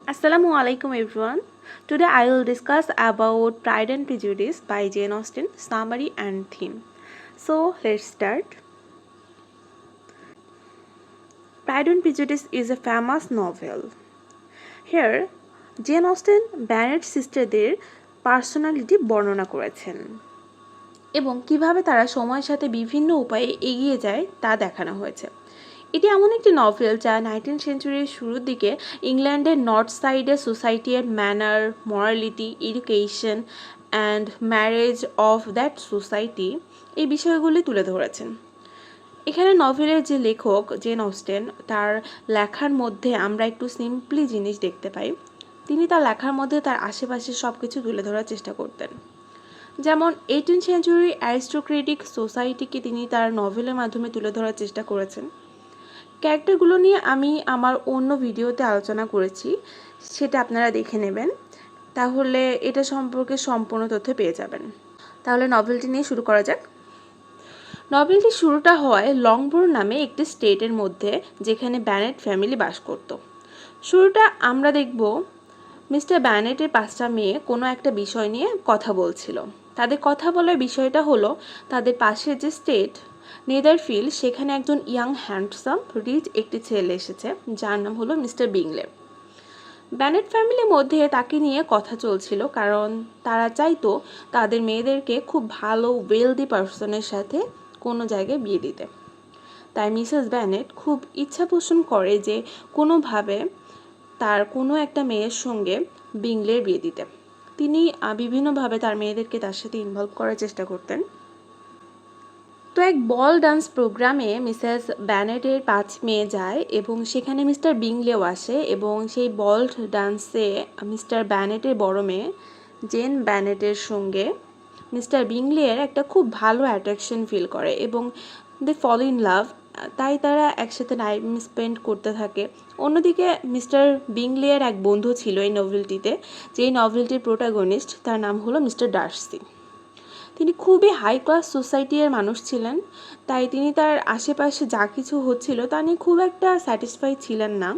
Assalamu alaikum everyone. Today I will discuss about Pride and Prejudice by Jane Austen, summary and theme. So let's start. Pride and Prejudice is a famous novel. Here Jane Austen Bennet সিস্টারদের personality বর্ণনা করেছেন এবং কিভাবে তারা সময়ের সাথে বিভিন্ন উপায়ে এগিয়ে যায় তা দেখানো হয়েছে। এটি এমন একটি নভেল যা 19th সেঞ্চুরির শুরুর দিকে ইংল্যান্ডের নর্থ সাইডের সোসাইটির manner, morality, education and marriage of that society এই বিষয়গুলি তুলে ধরেছেন। এখানে নভেলের যে লেখক জেন অস্টেন, তার লেখার মধ্যে আমরা একটু সিম্পলি জিনিস দেখতে পাই। তিনি তার লেখার মধ্যে তার আশেপাশের সব কিছু তুলে ধরার চেষ্টা করতেন। যেমন 18th সেঞ্চুরি অ্যারিস্টোক্রেটিক সোসাইটিকে তিনি তার নভেলের মাধ্যমে তুলে ধরার চেষ্টা করেছেন। ক্যারেক্টারগুলো নিয়ে আমি আমার অন্য ভিডিওতে আলোচনা করেছি, সেটা আপনারা দেখে নেবেন, তাহলে এটা সম্পর্কে সম্পূর্ণ তথ্য পেয়ে যাবেন। তাহলে নভেলটি নিয়ে শুরু করা যাক। নভেলটির শুরুটা হয় লংবোর্ন নামে একটি স্টেটের মধ্যে, যেখানে ব্যানেট ফ্যামিলি বাস করত। শুরুটা আমরা দেখব মিস্টার ব্যানেটের 5টা মেয়ে কোনো একটা বিষয় নিয়ে কথা বলছিল। তাদের কথা বলার বিষয়টা হলো তাদের পাশের যে স্টেট নেদারফিল্ড, সেখানে একজন ইয়াং হ্যান্ডসাম রিচ একটি ছেলে এসেছে, যার নাম হলো মিস্টার বিংলে। ব্যানেট ফ্যামিলির মধ্যে তাকে নিয়ে কথা চলছিল, কারণ তারা চাইতো তাদের মেয়েদেরকে খুব ভালো ওয়েলদি পার্সনের সাথে কোনো জায়গায় বিয়ে দিতে। তাই মিসেস ব্যানেট খুব ইচ্ছা পোষণ করে যে কোনোভাবে তার কোনো একটা মেয়ের সঙ্গে বিংলের বিয়ে দিতে। তিনি বিভিন্নভাবে তার মেয়েদেরকে তার সাথে ইনভলভ করার চেষ্টা করতেন। তো এক বল ডান্স প্রোগ্রামে মিসেস ব্যানেটের 5 মেয়ে যায় এবং সেখানে মিস্টার বিংলেও আসে, এবং সেই বল ডান্সে মিস্টার ব্যানেটের বড় মেয়ে জেন ব্যানেটের সঙ্গে মিস্টার বিংলের একটা খুব ভালো অ্যাট্রাকশন ফিল করে এবং দে ফল ইন লাভ। তাই তারা একসাথে টাইম স্পেন্ড করতে থাকে। অন্যদিকে মিস্টার বিংলের এক বন্ধু ছিল এই নভেলটিতে, যেই নভেলটির প্রোটাগনিস্ট, তার নাম হলো মিস্টার ডার্সি। তিনি খুবই হাই ক্লাস সোসাইটির মানুষ ছিলেন, তাই তিনি তার আশেপাশে যা কিছু হচ্ছিল তা নিয়ে খুব একটা স্যাটিসফাই ছিলেন না।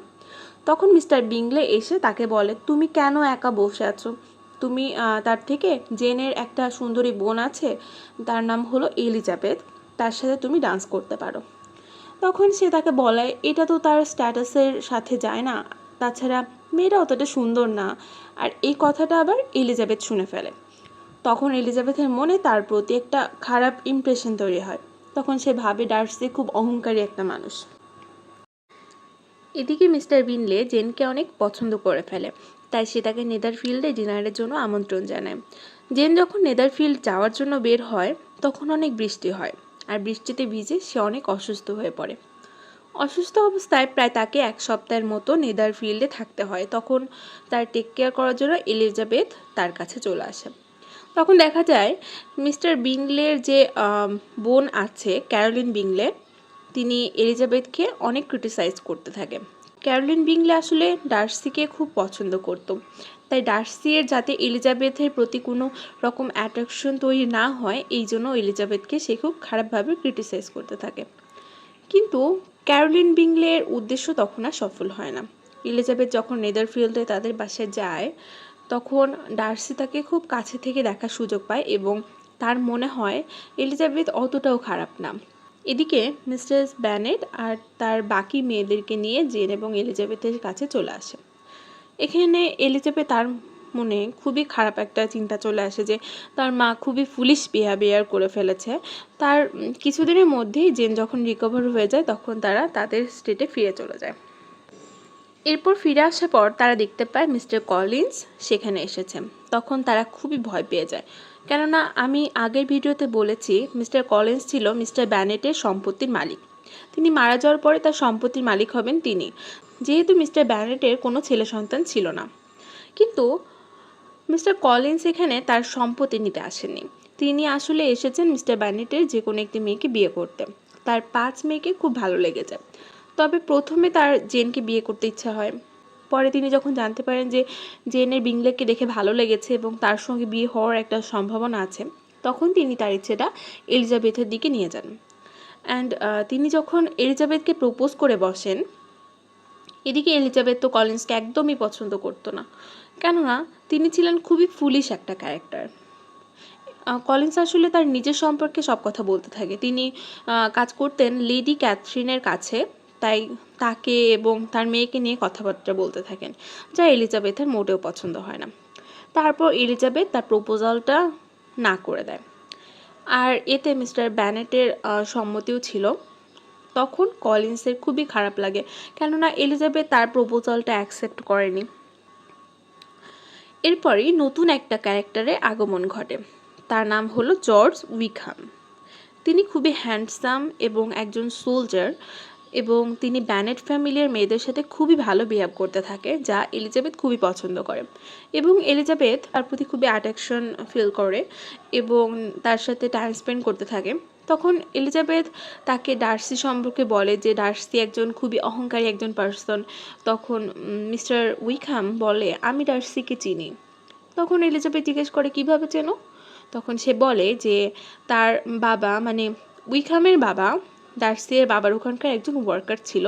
তখন মিস্টার বিংলে এসে তাকে বলে, তুমি কেন একা বসে আছো? তুমি তার থেকে জেনের একটা সুন্দরী বোন আছে, তার নাম হলো এলিজাবেথ, তার সাথে তুমি ডান্স করতে পারো। তখন সে তাকে বলে এটা তো তার স্ট্যাটাসের সাথে যায় না, তাছাড়া মেয়েটা অতটা সুন্দর না। আর এই কথাটা আবার এলিজাবেথ শুনে ফেলে। তখন এলিজাবেথের মনে তার প্রতি একটা খারাপ ইমপ্রেশন তৈরি হয়। তখন সে ভাবে ডার্সি খুব অহংকারী একটা মানুষ। এদিকে মিস্টার বিনলে জেনকে অনেক পছন্দ করে ফেলে, তাই সে তাকে নেদারফিল্ডে ডিনারের জন্য আমন্ত্রণ জানায়। জেন যখন নেদারফিল্ড যাওয়ার জন্য বের হয়, তখন অনেক বৃষ্টি হয়, আর বৃষ্টিতে ভিজে সে অনেক অসুস্থ হয়ে পড়ে। অসুস্থ অবস্থায় প্রায় তাকে 1 সপ্তাহের মতো নেদারফিল্ডে থাকতে হয়। তখন তার টেক কেয়ার করার জন্য এলিজাবেথ তার কাছে চলে আসে। তখন দেখা যায় মিস্টার বিংলের যে বোন আছে ক্যারোলিন বিংলে, তিনি এলিজাবেথকে অনেক ক্রিটিসাইজ করতে থাকে। ক্যারোলিন বিংলে আসলে ডার্সিকে খুব পছন্দ করত, তাই ডার্সির যাতে এলিজাবেথের প্রতি কোনো রকম অ্যাট্রাকশন তৈরি না হয়, এই জন্য এলিজাবেথকে সে খুব খারাপভাবে ক্রিটিসাইজ করতে থাকে। কিন্তু ক্যারোলিন বিংলের উদ্দেশ্য তখন আর সফল হয় না। এলিজাবেথ যখন নেদারফিল্ডে তাদের বাসায় যায়, তখন ডার্সি তাকে খুব কাছে থেকে দেখার সুযোগ পায় এবং তার মনে হয় এলিজাবেথ অতটাও খারাপ না। এদিকে মিসেস ব্যানেট আর তার বাকি মেয়েদেরকে নিয়ে জেন এবং এলিজাবেথের কাছে চলে আসে। এখানে এলিজাবেথ তার মনে খুবই খারাপ একটা চিন্তা চলে আসে যে তার মা খুবই ফুলিশ বিহেভিয়ার করে ফেলেছে। তার কিছুদিনের মধ্যেই জেন যখন রিকভার হয়ে যায়, তখন তারা তাদের স্টেটে ফিরে চলে যায়। এরপর ফিরে আসার পর তারা দেখতে পায় মিস্টার কলিন্স সেখানে এসেছে। তখন তারা খুবই ভয় পেয়ে যায়, কেননা আমি আগের ভিডিওতে বলেছি মিস্টার কলিন্স ছিল মিস্টার ব্যানেটের সম্পত্তির মালিক। তিনি মারা যাওয়ার পরে তার সম্পত্তির মালিক হবেন তিনি, যেহেতু মিস্টার ব্যানেটের কোনো ছেলে সন্তান ছিল না। কিন্তু মিস্টার কলিন্স এখানে তার সম্পত্তি নিতে আসেননি। তিনি আসলে এসেছেন মিস্টার ব্যানেটের যে কোনো একটি মেয়েকে বিয়ে করতে। তার 5 মেয়েকে খুব ভালো লেগে যায়। তবে প্রথমে তার জেনকে বিয়ে করতে ইচ্ছা হয়। পরে তিনি যখন জানতে পারেন যে জেনের বিংলেকে দেখে ভালো লেগেছে এবং তার সঙ্গে বিয়ে হওয়ার একটা সম্ভাবনা আছে, তখন তিনি তার ইচ্ছেটা এলিজাবেথের দিকে নিয়ে যান। অ্যান্ড তিনি যখন এলিজাবেথকে প্রপোজ করে বসেন, এদিকে এলিজাবেথ তো কলিন্সকে একদমই পছন্দ করতো না, কেননা তিনি ছিলেন খুবই ফুলিশ একটা ক্যারেক্টার। কলিন্স আসলে তার নিজের সম্পর্কে সব কথা বলতে থাকে। তিনি কাজ করতেন লেডি ক্যাথরিনের কাছে, তাই তাকে এবং তার মেয়েকে নিয়ে কথাবার্তা বলতে থাকেন, যা এলিজাবেথের মোটেও পছন্দ হয় না। তারপর এলিজাবেথ তার প্রপোজালটা না করে দেয়, আর এতে মিস্টার ব্যানেটের সম্মতিও ছিল। তখন কলিন্সের খুবই খারাপ লাগে, কেননা এলিজাবেথ তার প্রপোজালটা অ্যাকসেপ্ট করেনি। এরপরই নতুন একটা ক্যারেক্টারের আগমন ঘটে, তার নাম হলো জর্জ উইকহাম। তিনি খুবই হ্যান্ডসাম এবং একজন সোলজার, এবং তিনি ব্যানেট ফ্যামিলির মেয়েদের সাথে খুবই ভালো বিহেভ করতে থাকে, যা এলিজাবেথ খুবই পছন্দ করে। এবং এলিজাবেথ তার প্রতি খুবই অ্যাট্রাকশন ফিল করে এবং তার সাথে টাইম স্পেন্ড করতে থাকে। তখন এলিজাবেথ তাকে ডার্সি সম্পর্কে বলে যে ডার্সি একজন খুবই অহংকারী একজন পার্সন। তখন মিস্টার উইকহাম বলে, আমি ডার্সিকে চিনি। তখন এলিজাবেথ জিজ্ঞেস করে, কিভাবে চেনো? তখন সে বলে যে তার বাবা, মানে উইকহামের বাবা ডার্সির বাবার ওখানকার একজন ওয়ার্কার ছিল।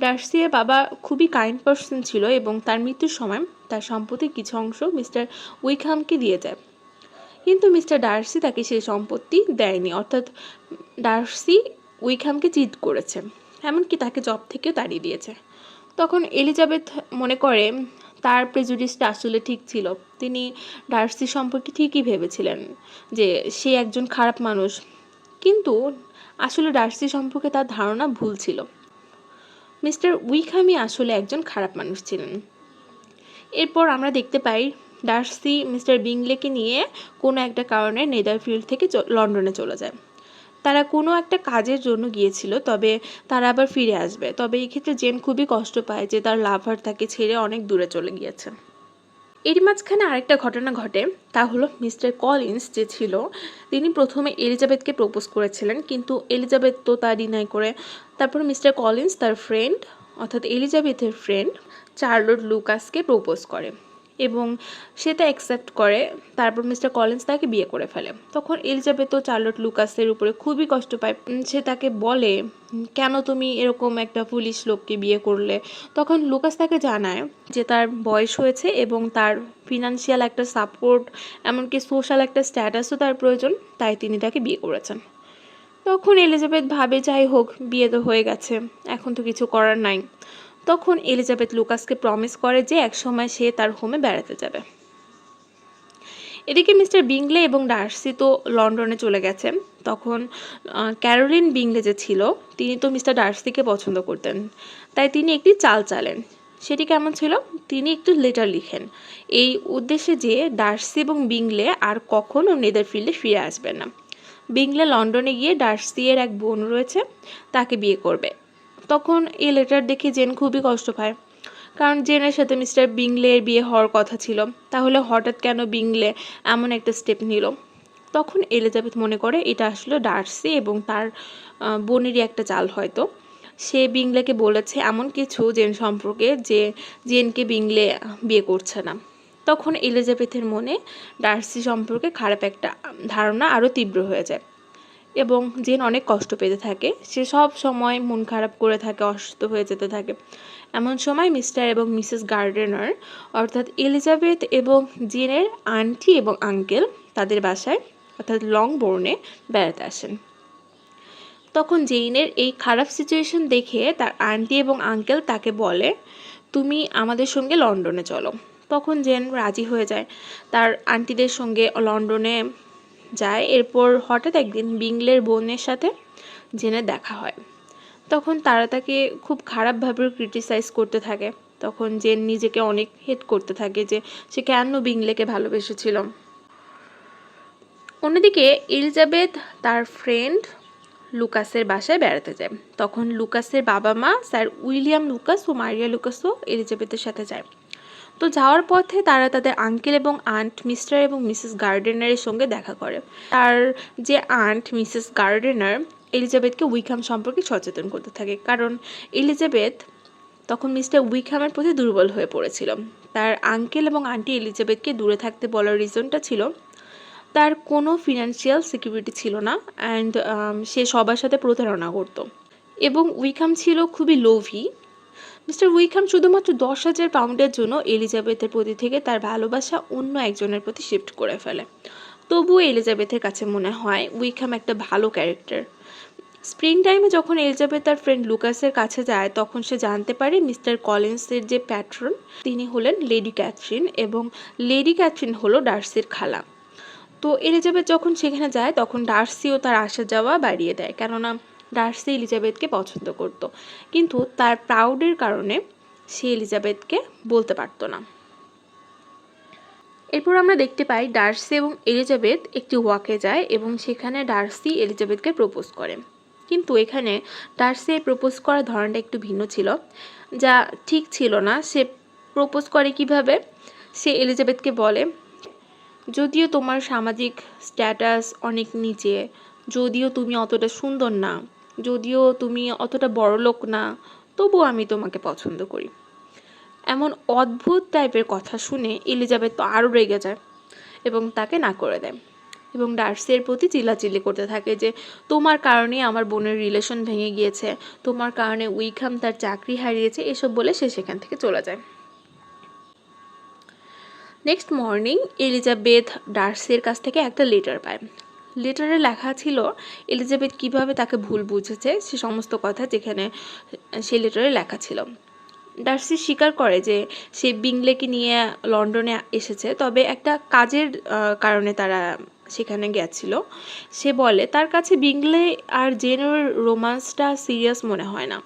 ডার্সির বাবা খুবই কাইন্ড পার্সন ছিল এবং তার মৃত্যুর সময় তার সম্পত্তির কিছু অংশ মিস্টার উইকহামকে দিয়ে যায়, কিন্তু মিস্টার ডার্সি তাকে সেই সম্পত্তি দেয়নি, অর্থাৎ ডার্সি উইকহামকে চিট করেছে, এমনকি তাকে জব থেকেও তাড়িয়ে দিয়েছে। তখন এলিজাবেথ মনে করে তার প্রেজুডিসটা আসলে ঠিক ছিল, তিনি ডার্সি সম্পর্কে ঠিকই ভেবেছিলেন যে সে একজন খারাপ মানুষ, কিন্তু আসলে ডার্সি সম্পর্কে তার ধারণা ভুল ছিল। মিস্টার উইকহামই আসলে একজন খারাপ মানুষ ছিলেন। এরপর আমরা দেখতে পাই ডার্সি মিস্টার বিংলেকে নিয়ে কোনো একটা কারণে নেদারফিল্ড থেকে লন্ডনে চলে যায়। তারা কোনো একটা কাজের জন্য গিয়েছিল, তবে তারা আবার ফিরে আসবে। তবে এই ক্ষেত্রে জেন খুবই কষ্ট পায় যে তার লাভার তাকে ছেড়ে অনেক দূরে চলে গিয়েছে। এর মাঝখানে আরেকটা ঘটনা ঘটে, তা হলো মিস্টার কলিন্স যে ছিল তিনি প্রথমে এলিজাবেথকে প্রপোজ করেছিলেন, কিন্তু এলিজাবেথ তো তা ডিনাই করে। তারপর মিস্টার কলিন্স তার ফ্রেন্ড, অর্থাৎ এলিজাবেথের ফ্রেন্ড চার্লোট লুকাসকে প্রপোজ করে এবং সে তা অ্যাকসেপ্ট করে। তারপর মিস্টার কলিন্স তাকে বিয়ে করে ফেলে। তখন এলিজাবেথও চার্লোট লুকাসের উপরে খুবই কষ্ট পায়। সে তাকে বলে, কেন তুমি এরকম একটা পুলিশ লোককে বিয়ে করলে? তখন লুকাস তাকে জানায় যে তার বয়স হয়েছে এবং তার ফিনান্সিয়াল একটা সাপোর্ট, এমনকি সোশ্যাল একটা স্ট্যাটাসও তার প্রয়োজন, তাই তিনি তাকে বিয়ে করেছেন। তখন এলিজাবেথ ভাবে, যাই হোক, বিয়ে তো হয়ে গেছে, এখন তো কিছু করার নাই। তখন এলিজাবেথ লুকাসকে প্রমিস করে যে একসময় সে তার হোমে বেড়াতে যাবে। এদিকে মিস্টার বিংলে এবং ডার্সি তো লন্ডনে চলে গেছেন। তখন ক্যারোলিন বিংলে যে ছিল তিনি তো মিস্টার ডার্সিকে পছন্দ করতেন, তাই তিনি একটি চাল চালেন। সেটি কেমন ছিল? তিনি একটু লেটার লিখেন এই উদ্দেশ্যে যে ডার্সি এবং বিংলে আর কখনো নেদারফিল্ডে ফিরে আসবে না। বিংলে লন্ডনে গিয়ে ডার্সি এর এক বোন রয়েছে, তাকে বিয়ে করবে। তখন এই লেটার দেখে জেন খুবই কষ্ট পায়, কারণ জেনের সাথে মিস্টার বিংলের বিয়ে হওয়ার কথা ছিল, তাহলে হঠাৎ কেন বিংলে এমন একটা স্টেপ নিল? তখন এলিজাবেথ মনে করে এটা আসলে ডার্সি এবং তার বোনেরই একটা চাল হয়তো। সে বিংলেকে বলেছে এমন কিছু জেন সম্পর্কে যে জেনকে বিংলে বিয়ে করছে না। তখন এলিজাবেথের মনে ডার্সি সম্পর্কে খারাপ একটা ধারণা আরও তীব্র হয়ে যায় এবং জেন অনেক কষ্ট পেতে থাকে। সে সব সময় মন খারাপ করে থাকে, অসুস্থ হয়ে যেতে থাকে। এমন সময় মিস্টার এবং মিসেস গার্ডেনার, অর্থাৎ এলিজাবেথ এবং জেনের আন্টি এবং আঙ্কেল তাদের বাসায়, অর্থাৎ লংবোর্নে বেড়াতে আসেন। তখন জেনের এই খারাপ সিচুয়েশন দেখে তার আন্টি এবং আঙ্কেল তাকে বলে, তুমি আমাদের সঙ্গে লন্ডনে চলো। তখন জেন রাজি হয়ে যায়, তার আন্টিদের সঙ্গে লন্ডনে যায়। এরপর হঠাৎ একদিন বিংলের বোনের সাথে জেনের দেখা হয়। তখন তারা তাকে খুব খারাপভাবে ক্রিটিসাইজ করতে থাকে। তখন জেন নিজেকে অনেক হেট করতে থাকে যে সে কেন বিংলেকে ভালোবেসেছিল। অন্যদিকে এলিজাবেথ তার ফ্রেন্ড লুকাসের বাসায় বেড়াতে যায়। তখন লুকাসের বাবা মা স্যার উইলিয়াম লুকাস ও মারিয়া লুকাসও এলিজাবেথের সাথে যায়। তো যাওয়ার পথে তারা তাদের আঙ্কেল এবং আন্ট মিস্টার এবং মিসেস গার্ডেনারের সঙ্গে দেখা করে। তার যে আন্ট মিসেস গার্ডেনার এলিজাবেথকে উইকহাম সম্পর্কে সচেতন করতে থাকে, কারণ এলিজাবেথ তখন মিস্টার উইকহামের প্রতি দুর্বল হয়ে পড়েছিল। তার আঙ্কেল এবং আন্টি এলিজাবেথকে দূরে থাকতে বলার রিজনটা ছিল তার কোনো ফিনান্সিয়াল সিকিউরিটি ছিল না, অ্যান্ড সে সবার সাথে প্রতারণা করত এবং উইকহাম ছিল খুবই লোভী। মিস্টার উইকহাম শুধুমাত্র 10,000 পাউন্ডের জন্য এলিজাবেথের প্রতি থেকে তার ভালোবাসা অন্য একজনের প্রতি শিফট করে ফেলে। তবুও এলিজাবেথের কাছে মনে হয় উইকহাম একটা ভালো ক্যারেক্টার। স্প্রিং টাইমে যখন এলিজাবেথ তার ফ্রেন্ড লুকাসের কাছে যায়, তখন সে জানতে পারে মিস্টার কলিন্সের যে প্যাট্রন তিনি হলেন লেডি ক্যাথরিন, এবং লেডি ক্যাথরিন হলো ডার্সির খালা। তো এলিজাবেথ যখন সেখানে যায় তখন ডার্সিও তার আসা যাওয়া বাড়িয়ে দেয়, কেননা ডার্সি এলিজাবেথকে পছন্দ করত, কিন্তু তার প্রাউডের কারণে সে এলিজাবেথকে বলতে পারতো না। এরপর আমরা দেখতে পাই ডার্সি এবং এলিজাবেথ একটি ওয়াকে যায় এবং সেখানে ডার্সি এলিজাবেথকে প্রপোজ করে। কিন্তু এখানে ডার্সি প্রপোজ করার ধরনটা একটু ভিন্ন ছিল, যা ঠিক ছিল না। সে প্রপোজ করে কিভাবে? সে এলিজাবেথকে বলে, যদিও তোমার সামাজিক স্ট্যাটাস অনেক নিচে, যদিও তুমি অতটা সুন্দর না, যদিও তুমি অতটা বড়লোক না, তবুও আমি তোমাকে পছন্দ করি। এমন অদ্ভুত টাইপের কথা শুনে এলিজাবেথ তো আরও রেগে যায় এবং তাকে না করে দেয়, এবং ডার্সির প্রতি চিল্লাচিল্লি করতে থাকে যে তোমার কারণে আমার বোনের রিলেশন ভেঙে গিয়েছে, তোমার কারণে উইকহাম তার চাকরি হারিয়েছে, এসব বলে সে সেখান থেকে চলে যায়। নেক্সট মর্নিং এলিজাবেথ ডার্সির কাছ থেকে একটা লেটার পায়। লেটারে লেখা ছিল এলিজাবেথ কিভাবে তাকে ভুল বুঝেছে সে সমস্ত কথা যেখানে সেই লেটারে লেখা ছিল। ডার্সি স্বীকার করে যে সে বিংলেকে নিয়ে লন্ডনে এসেছে, তবে একটা কাজের কারণে তারা সেখানে গেছিল। সে বলে তার কাছে বিংলে আর জেনের রোমান্সটা সিরিয়াস মনে হয় না।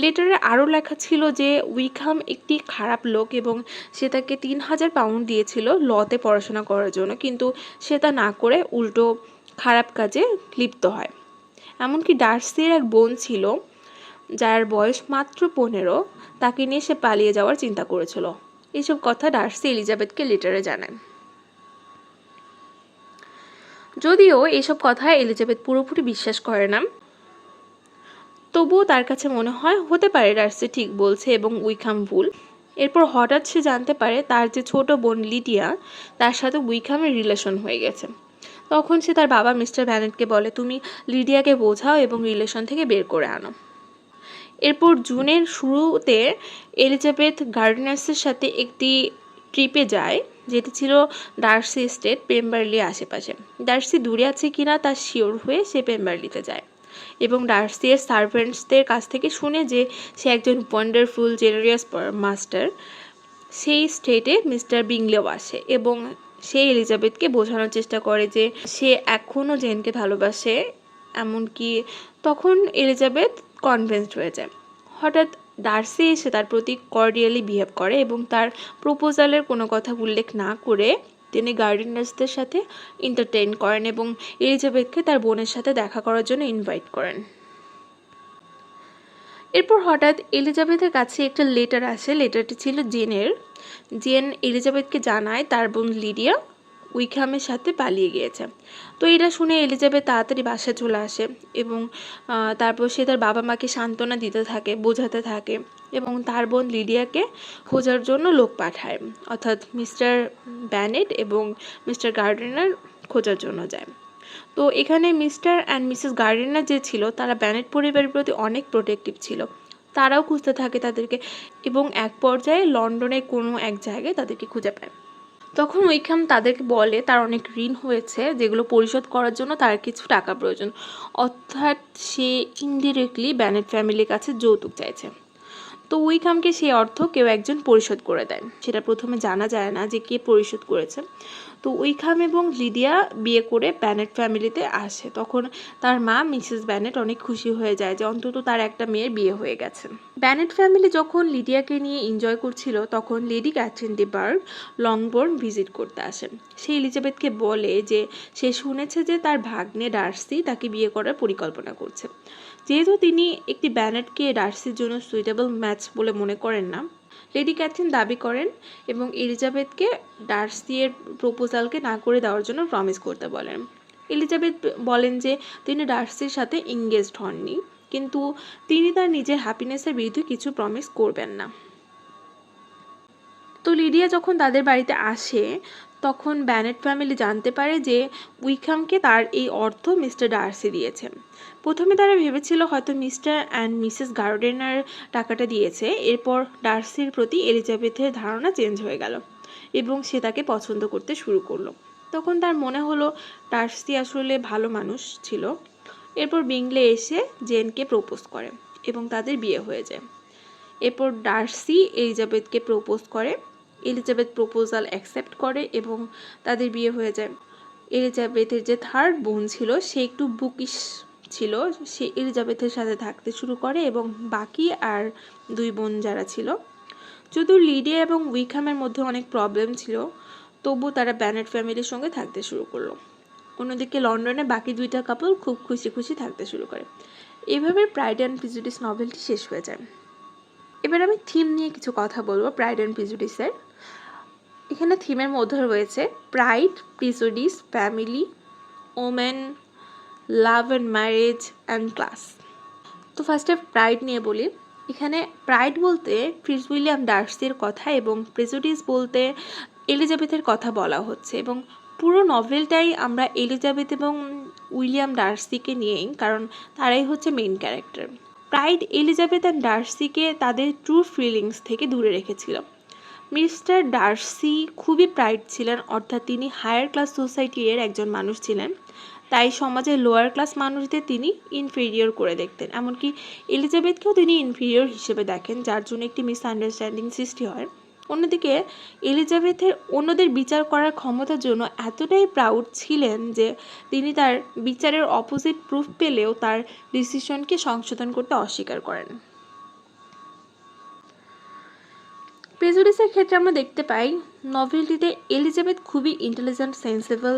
লেটারে আরও লেখা ছিল যে উইকহাম একটি খারাপ লোক এবং সে তাকে 3,000 পাউন্ড দিয়েছিল লতে পড়াশোনা করার জন্য, কিন্তু সে তা না করে উল্টো খারাপ কাজে লিপ্ত হয়। এমনকি ডার্সির এক বোন ছিল যার বয়স মাত্র 15, তাকে নিয়ে সে পালিয়ে যাওয়ার চিন্তা করেছিল। এইসব কথা ডার্সি এলিজাবেথকে লেটারে জানায়। যদিও এইসব কথা এলিজাবেথ পুরোপুরি বিশ্বাস করে না, তবুও তার কাছে মনে হয় হতে পারে ডার্সি ঠিক বলছে এবং উইকহাম ভুল। এরপর হঠাৎ সে জানতে পারে তার যে ছোট বোন লিডিয়া, তার সাথে উইকহামের রিলেশন হয়ে গেছে। তখন সে তার বাবা মিস্টার ব্যানেটকে বলে, তুমি লিডিয়াকে বোঝাও এবং রিলেশন থেকে বের করে আনো। এরপর জুনের শুরুতে এলিজাবেথ গার্ডিনার্সের সাথে একটি ট্রিপে যায়, যেটি ছিল ডার্সি স্টেট পেম্বারলি আশেপাশে। ডার্সি দূরে আছে কিনা তা শিওর হয়ে সে পেম্বারলিতে যায় এবং ডার্সির সার্ভেন্টসদের কাছ থেকে শুনে যে সে একজন ওয়ান্ডারফুল জেনারিয়াস মাস্টার। সেই স্টেটে মিস্টার বিংলেও আসে এবং সে এলিজাবেথকে বোঝানোর চেষ্টা করে যে সে এখনও জেনকে ভালোবাসে। এমনকি তখন এলিজাবেথ কনভিন্সড হয়ে যায়। হঠাৎ ডার্সি এসে তার প্রতি কর্ডিয়ালি বিহেভ করে এবং তার প্রপোজালের কোনো কথা উল্লেখ না করে তিনি গার্ডিনার্সদের সাথে এন্টারটেইন করেন এবং এলিজাবেথকে তার বোনের সাথে দেখা করার জন্য ইনভাইট করেন। এরপর হঠাৎ এলিজাবেথের কাছে একটা লেটার আসে। লেটারটি ছিল জেনের। জেন এলিজাবেথকে জানায় তার বোন লিডিয়া উইকহামের সাথে পালিয়ে গিয়েছে। তো এটা শুনে এলিজাবেথ তাড়াতাড়ি বাসায় চলে আসে এবং তারপর সে তার বাবা মাকে সান্ত্বনা দিতে থাকে, বোঝাতে থাকে এবং তার বোন লিডিয়াকে খোঁজার জন্য লোক পাঠায়, অর্থাৎ মিস্টার ব্যানেট এবং মিস্টার গার্ডিনার খোঁজার জন্য যায়। তো এখানে মিস্টার অ্যান্ড মিসেস গার্ডিনার যে ছিল তারা ব্যানেট পরিবারের প্রতি অনেক প্রোটেক্টিভ ছিল। তারাও খুঁজতে থাকে তাদেরকে এবং এক পর্যায়ে লন্ডনের কোনো এক জায়গায় তাদেরকে খুঁজে পায়। তখন উইকহাম তাদেরকে বলে তার অনেক ঋণ হয়েছে যেগুলো পরিশোধ করার জন্য তার কিছু টাকা প্রয়োজন, অর্থাৎ সে ইনডিরেক্টলি ব্যানেট ফ্যামিলির কাছে যৌতুক চাইছে। তো উইকহামকে সেই অর্থ কেউ একজন পরিশোধ করে দেয়। সেটা প্রথমে জানা যায় না যে কে পরিশোধ করেছে। তো উইকহাম এবং লিডিয়া বিয়ে করে ব্যানেট ফ্যামিলিতে আসে। তখন তার মা মিসেস ব্যানেট অনেক খুশি হয়ে যায় যে অন্তত তার একটা মেয়ের বিয়ে হয়ে গেছে। ব্যানেট ফ্যামিলি যখন লিডিয়াকে নিয়ে এনজয় করছিল তখন lady Catherine de Bourgh Longbourn visit করতে আসে। সে এলিজাবেথকে বলে যে সে শুনেছে যে তার ভাগ্নে ডার্সি তাকে বিয়ে করার পরিকল্পনা করছে। যেহেতু তিনি একটি ব্যানেটকে ডার্সির জন্য সুইটেবল ম্যাচ বলে মনে করেন না, লেডি ক্যাথরিন দাবি করেন এবং এলিজাবেথকে ডার্সির প্রপোজালকে না করে দেওয়ার জন্য প্রমিস করতে বলেন। এলিজাবেথ বলেন যে তিনি ডার্সির সাথে এঙ্গেজড হননি, কিন্তু তিনি তার নিজের হ্যাপিনেসের বিরুদ্ধে কিছু প্রমিস করবেন না। তো লিডিয়া যখন তাদের বাড়িতে আসে তখন ব্যানেট ফ্যামিলি জানতে পারে যে উইকহামকে তার এই অর্থ মিস্টার ডার্সি দিয়েছে। প্রথমে তারা ভেবেছিল হয়তো মিস্টার অ্যান্ড মিসেস গার্ডেনার টাকাটা দিয়েছে। এরপর ডার্সির প্রতি এলিজাবেথের ধারণা চেঞ্জ হয়ে গেল এবং সে তাকে পছন্দ করতে শুরু করলো। তখন তার মনে হলো ডার্সি আসলে ভালো মানুষ ছিল। এরপর বিংলে এসে জেনকে প্রপোজ করে এবং তাদের বিয়ে হয়ে যায়। এরপর ডার্সি এলিজাবেথকে প্রপোজ করে, এলিজাবেথ প্রপোজাল অ্যাকসেপ্ট করে এবং তাদের বিয়ে হয়ে যায়। এলিজাবেথের যে থার্ড বোন ছিল সে একটু বুকিশ ছিল, সে এলিজাবেথের সাথে থাকতে শুরু করে এবং বাকি আর 2 বোন যারা ছিল, যদিও লিডিয়া এবং উইকহামের মধ্যে অনেক প্রবলেম ছিল, তবু তারা ব্যানেট ফ্যামিলির সঙ্গে থাকতে শুরু করলো। অন্যদিকে লন্ডনে বাকি 2টা কাপল খুব খুশি খুশি থাকতে শুরু করে। এভাবে প্রাইড অ্যান্ড প্রেজুডিস নভেলটি শেষ হয়ে যায়। এবার আমি থিম নিয়ে কিছু কথা বলবো প্রাইড অ্যান্ড প্রেজুডিসের। এখানে থিমের মধ্যে রয়েছে pride, prejudice, family, women, love and marriage and class. তো ফার্স্টে প্রাইড নিয়ে বলি। এখানে প্রাইড বলতে প্রিন্স উইলিয়াম ডার্সির কথা এবং প্রেজুডিস বলতে এলিজাবেথের কথা বলা হচ্ছে, এবং পুরো নভেলটাই আমরা এলিজাবেথ এবং উইলিয়াম ডার্সিকে নিয়েই, কারণ তারাই হচ্ছে main character. Pride Elizabeth and ডার্সিকে তাদের ট্রু ফিলিংস থেকে দূরে রেখেছিল। মিস্টার ডার্সি খুবই প্রাইড ছিলেন, অর্থাৎ তিনি হায়ার ক্লাস সোসাইটির একজন মানুষ ছিলেন, তাই সমাজের লোয়ার ক্লাস মানুষদের তিনি ইনফেরিয়র করে দেখতেন। এমনকি এলিজাবেথকেও তিনি ইনফেরিয়র হিসেবে দেখেন, যার জন্য একটি মিসআন্ডারস্ট্যান্ডিং সৃষ্টি হয়। অন্যদিকে এলিজাবেথের অন্যদের বিচার করার ক্ষমতার জন্য এতটাই প্রাউড ছিলেন যে তিনি তার বিচারের অপোজিট প্রুফ পেলেও তার ডিসিশনকে সংশোধন করতে অস্বীকার করেন। প্রেজুডিসের ক্ষেত্রে আমরা দেখতে পাই নভেলটিতে এলিজাবেথ খুবই ইন্টেলিজেন্ট, সেন্সিবল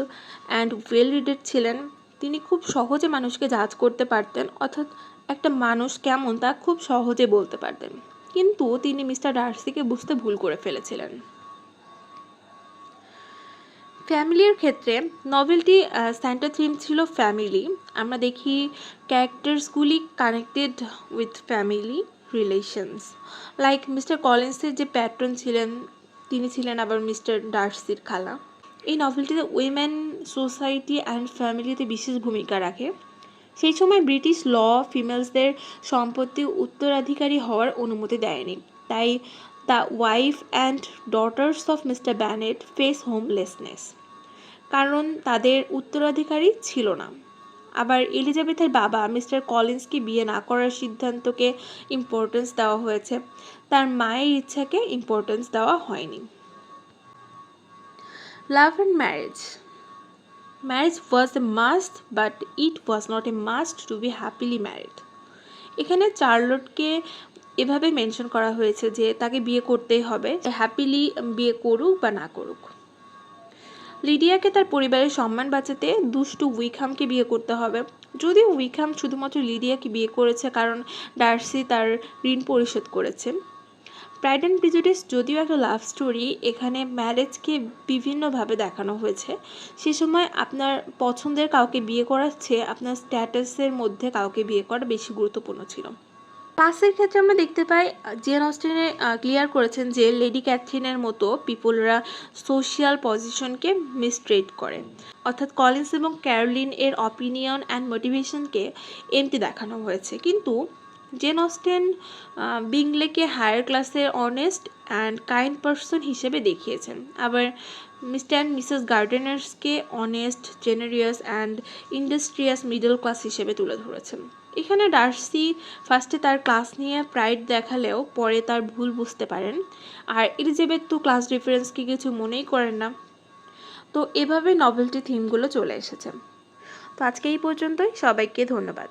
অ্যান্ড ওয়েল রিডেড ছিলেন। তিনি খুব সহজে মানুষকে জাজ করতে পারতেন, অর্থাৎ একটা মানুষ কেমন তা খুব সহজে বলতে পারতেন, কিন্তু তিনি মিস্টার ডার্সিকে বুঝতে ভুল করে ফেলেছিলেন। ফ্যামিলির ক্ষেত্রে নভেলটি সেন্টার থিম ছিল ফ্যামিলি। আমরা দেখি ক্যারেক্টার্সগুলি connected with family relations, like Mr কলিন্সের যে প্যাট্রন ছিলেন তিনি ছিলেন আবার মিস্টার ডার্সির খালা। এই নভেলটিতে উইমেন, সোসাইটি অ্যান্ড ফ্যামিলিতে বিশেষ ভূমিকা রাখে। সেই সময় ব্রিটিশ ল ফিমেলসদের সম্পত্তি উত্তরাধিকারী হওয়ার অনুমতি দেয়নি, তাই the wife and daughters of Mr Bennet face homelessness, কারণ তাদের উত্তরাধিকারী ছিল না। আবার এলিজাবেথের বাবা মিস্টার কলিন্সকে বিয়ে না করার সিদ্ধান্তকে ইম্পর্টেন্স দেওয়া হয়েছে, তার মায়ের ইচ্ছাকে ইম্পর্টেন্স দেওয়া হয়নি। Love and marriage. Marriage was a must, but it was not a must to be happily married. এখানে চার্লটকে এভাবে মেনশন করা হয়েছে যে তাকে বিয়ে করতেই হবে, হ্যাপিলি বিয়ে করুক বা না করুক। লিডিয়াকে তার পরিবারের সম্মান বাঁচাতে দুষ্টু উইকহামকে বিয়ে করতে হবে, যদিও উইকহাম শুধুমাত্র লিডিয়াকে বিয়ে করেছে কারণ ডার্সি তার ঋণ পরিশোধ করেছে। প্রাইড অ্যান্ড প্রেজুডিস যদিও একটা লাভ স্টোরি, এখানে ম্যারেজকে বিভিন্নভাবে দেখানো হয়েছে। সে সময় আপনার পছন্দের কাউকে বিয়ে করার চেয়ে আপনার স্ট্যাটাসের মধ্যে কাউকে বিয়ে করা বেশি গুরুত্বপূর্ণ ছিল। ক্লাসের ক্ষেত্রে আমরা দেখতে পাই জেন অস্টেনে ক্লিয়ার করেছেন যে লেডি ক্যাথরিনের মতো পিপলরা সোশিয়াল পজিশনকে মিসট্রিট করে, অর্থাৎ কলিন্স এবং ক্যারোলিন এর অপিনিয়ন অ্যান্ড মোটিভেশনকে এমটি দেখানো হয়েছে, কিন্তু জেন অস্টেন বিংলেকে হায়ার ক্লাসের অনেস্ট অ্যান্ড কাইন্ড পারসন হিসেবে দেখিয়েছেন, আবার মিস্টার অ্যান্ড মিসেস গার্ডেনার্সকে honest, generous and industrious middle class হিসেবে তুলে ধরেছেন। এখানে ডার্সি ফার্স্টে তার ক্লাস নিয়ে প্রাইড দেখালেও পরে তার ভুল বুঝতে পারেন, আর এলিজাবেথ তো ক্লাস ডিফারেন্সকে কিছু মনেই করেন না। তো এভাবে নভেলটি থিমগুলো চলে এসেছে। তো আজকে এই পর্যন্তই, সবাইকে ধন্যবাদ।